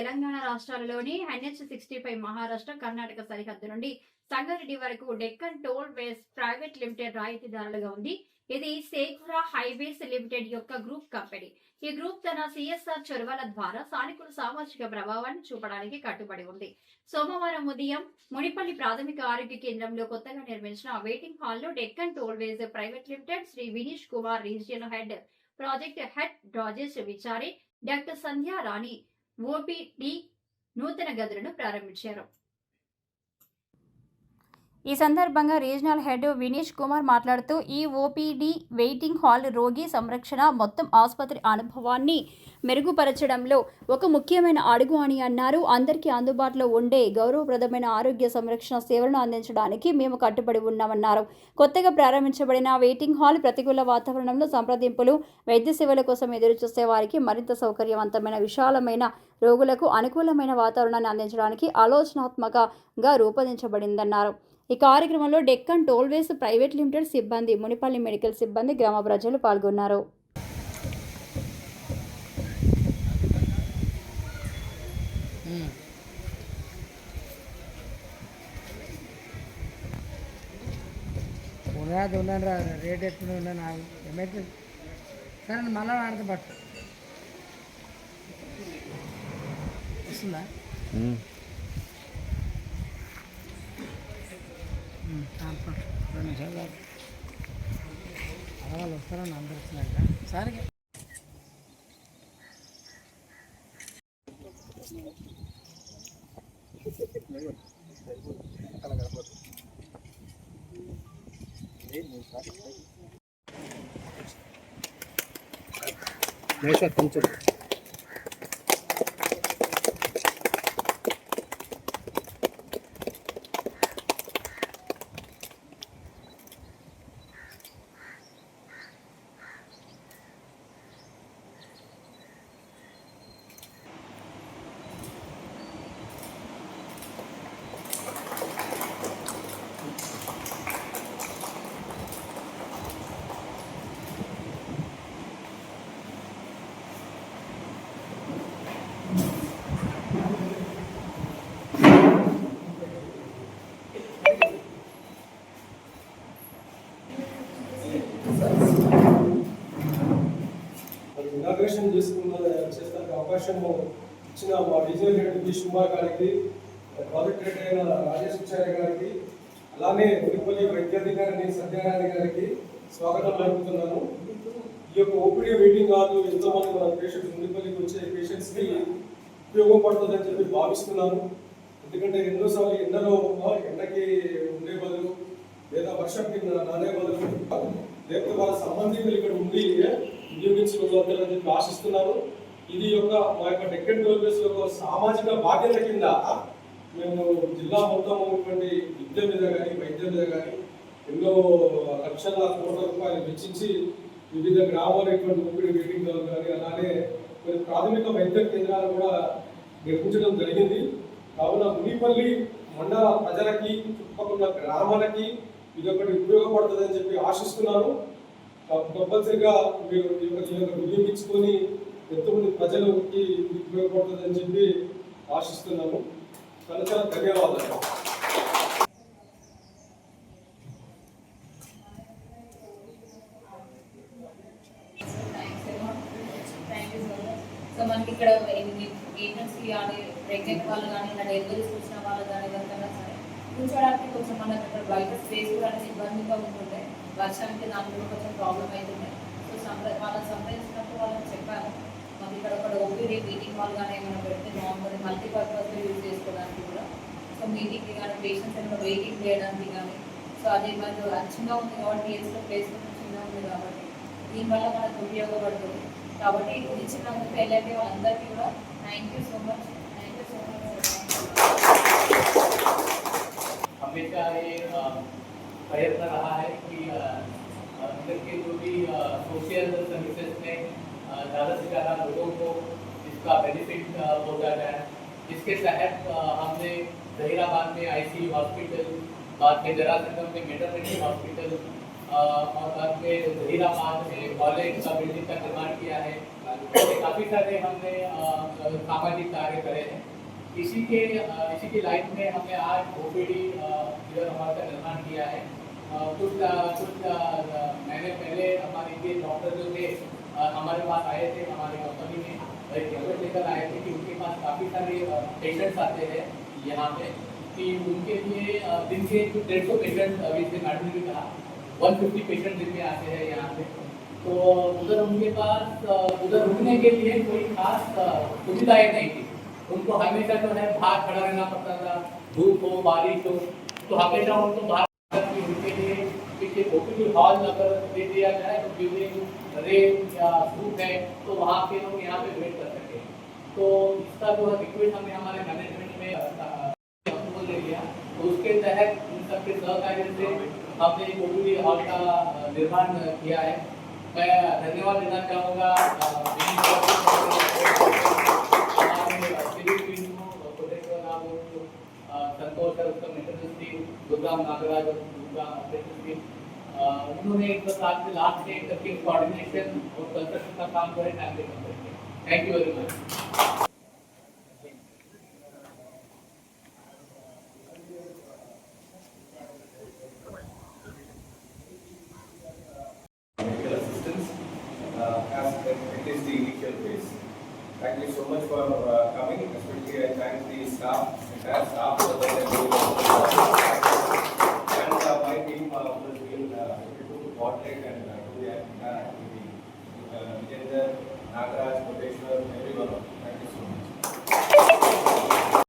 Telangana రాష్ట్రాలలోని NH-65 Maharashtra, Karnataka సరిహద్దు నుండి సంగారెడ్డి వరకు Deccan toll ways private limited రాయితీదారులుగా ఉంది. ఇది సేఖ్రా హైవేస్ లిమిటెడ్ యొక్క గ్రూప్ కంపెనీ. ఈ గ్రూప్ తన CSR చొరవల ద్వారా స్థానికుల సామాజిక ప్రభావాన్ని చూపడానికి కట్టుబడి ఉంది. సోమవారం ఉదయం మునిపల్లి ప్రాథమిక ఆరోగ్య కేంద్రంలో కొత్తగా నిర్మించిన వెయిటింగ్ హాల్లో Deccan toll ways private limited Shri Vineesh Kumar regional head, project head Rajesh Vichari, doctor Sandhya Rani OPD నూతన గదులను ప్రారంభించారు. ఈ సందర్భంగా రీజనల్ హెడ్ వినీష్ కుమార్ మాట్లాడుతూ ఈ ఓపీడీ వెయిటింగ్ హాల్ రోగి సంరక్షణ మొత్తం ఆసుపత్రి అనుభవాన్ని మెరుగుపరచడంలో ఒక ముఖ్యమైన అడుగు అని అన్నారు. అందరికీ అందుబాటులో ఉండే గౌరవప్రదమైన ఆరోగ్య సంరక్షణ సేవలను అందించడానికి మేము కట్టుబడి ఉన్నామన్నారు. కొత్తగా ప్రారంభించబడిన వెయిటింగ్ హాల్ ప్రతికూల వాతావరణంలో సంప్రదింపులు, వైద్య సేవల కోసం ఎదురుచూసే వారికి మరింత సౌకర్యవంతమైన, విశాలమైన, రోగులకు అనుకూలమైన వాతావరణాన్ని అందించడానికి ఆలోచనాత్మకంగా రూపొందించబడిందన్నారు. ఈ కార్యక్రమంలో డెక్కన్ టోల్వేస్ ప్రైవేట్ లిమిటెడ్ సిబ్బంది, మునిపల్లి మెడికల్ సిబ్బంది, గ్రామ ప్రజలు పాల్గొన్నారు. రేట్ ఎప్పుడు ఏమైతే సరే మళ్ళీ ఆడతా పట్టు వస్తుందా? రెండు నిమిషాలు వాళ్ళు వస్తారని అందరు వచ్చినాక సరే కొంచెం ఇనాగ్రేషన్ చేస్తానికి అవకాశం ఇచ్చిన మా రీజనల్ హెడ్ వినీష్ కుమార్ గారికి, ప్రాజెక్ట్ హెడ్ అయిన రాజేష్ విచారి గారికి, అలానే మునిపల్లి వైద్యాధికారిని సత్యనారాయణ గారికి స్వాగతం పలుకుతున్నాను. ఈ యొక్క ఓపీడీ వెయిటింగ్ హాల్ ఎంతోమంది మన పేషెంట్స్, మునిపల్లికి వచ్చే పేషెంట్స్కి ఉపయోగపడుతుందని చెప్పి భావిస్తున్నాను. ఎందుకంటే ఎన్నోసార్లు ఎండకి ఉండే బదులు లేదా వర్షంకి నానే బదులు లేకపోతే వాళ్ళ సంబంధికులు ఇక్కడ ఉండి వినియోగించుకోగలుగుతారని చెప్పి ఆశిస్తున్నాను. ఇది మా యొక్క డెక్కన్ టోల్వేస్ యొక్క సామాజిక బాధ్యత కింద మేము జిల్లా మొత్తం ఉన్నటువంటి విద్య మీద కానీ, వైద్యం మీద కానీ ఎన్నో లక్షల కోట్ల రూపాయలు వెచ్చించి వివిధ గ్రామాలు ఇటువంటి ఓపీడీ వెయిటింగ్ హాల్ కానీ, అలానే కొన్ని ప్రాథమిక వైద్య కేంద్రాలు కూడా నిర్మించడం జరిగింది. కావున మునిపల్లి మండల ప్రజలకి, చుట్టుపక్కల గ్రామాలకి ఇది ఒకటి ఉపయోగపడుతుందని చెప్పి ఆశిస్తున్నాను. కంపల్సరిగా మీరు వినియోగించుకొని ఎంతోమంది ప్రజలకి ఉపయోగపడుతుందని చెప్పి ఆశిస్తున్నాము. చాలా చాలా ధన్యవాదాలు. సో మనకి ఇక్కడ ఏజెన్సీ కానీ, ప్రెగ్నెంట్ వాళ్ళు కానీ, ఇలా డెలివరీస్ వచ్చిన వాళ్ళు కానీ ఎవరికైనా సరే కూర్చోడానికి కొంచెం మనకి ఇక్కడ బయట స్పేస్ కూడా అనేది ఇబ్బందిగా ఉంటుండే, వర్షానికి దాంట్లో కొంచెం ప్రాబ్లం అవుతుండే. సో వాళ్ళని సంప్రదించినప్పుడు వాళ్ళని చెప్పాను, మాకు ఇక్కడ ఒక ఓపీడీ మీటింగ్ హాల్ కానీ ఏమైనా పెడితే బాగుంటుంది, మల్టీపర్పస్గా యూజ్ చేసుకోవడానికి కూడా. సో మీటింగ్కి కానీ, పేషెంట్స్ ఏమైనా వెయిటింగ్ చేయడానికి కానీ. సో అది మనకు చిన్నగా ఉంది కాబట్టి, ఏజ్లో ప్లేస్ కొంచెం చిన్నగా ఉంది కాబట్టి దీనివల్ల మనకు ఉపయోగపడుతుంది. కాబట్టి ఇది ఇచ్చినందుకు వెళ్ళండి వాళ్ళందరికీ కూడా థ్యాంక్ యూ సో మచ్. हमेशा ये प्रयत्न रहा है कि अंदर के जो भी सोशल सर्विसेज में ज़्यादा से ज़्यादा लोगों को इसका बेनिफिट पहुँचा जाए। इसके तहत हमने जहीराबाद में ICU हॉस्पिटल, बाद में जरासंगम में मेटरनिटी हॉस्पिटल और बाद में जहीराबाद में कॉलेज का बिल्डिंग का निर्माण किया है। काफ़ी सारे हमने सामाजिक कार्य करे हैं। इसी की लाइन में हमने आज OPD इधर हमारा निर्माण किया है। कुछ महीने पहले हमारे ये डॉक्टर जो थे हमारे पास आए थे, हमारी कंपनी में एक रिपोर्ट लेकर आए थे कि उनके पास काफ़ी सारे पेशेंट्स आते हैं यहाँ पे, कि उनके लिए दिन के 150 पेशेंट अभी से मैडम ने भी कहा 150 पेशेंट दिन में आते हैं यहाँ पे। तो उधर उनके पास उधर रुकने के लिए कोई खास सुविधाएं नहीं थी। उनको हमेशा जो है बाहर खड़ा रहना पड़ता था, धूप हो बारिश हो, तो हमेशा उनको बाहर उनके लिए पीछे OPD हॉल अगर दे दिया जाए तो बिल्डिंग रेल या धूप है तो वहाँ पे लोग यहाँ पे वेट कर सके। तो इसका जो रिक्वेस्ट हमने हमारे मैनेजमेंट में अप्रूवल दे दिया, तो उसके तहत इन सबके सहकार्य से हमने OPD हॉल का निर्माण किया है। मैं धन्यवाद देना चाहूँगा संतोष है उसका मेंटेनेंस टीम, दुर्गा नागराज और दुर्गा ऑपरेशन टीम, उन्होंने एक साथ में लास्ट से करके कोऑर्डिनेशन और कंस्ट्रक्शन का काम करे टाइम पे कंप्लीट किया। Thank you very much. medical assistance as it is the initial phase. Thank you so much for coming, especially I thank the staff, entire staff for that and my team was been to coordinate and do the entire activity. Vijender, Nagaraj, Koteshwar, everyone.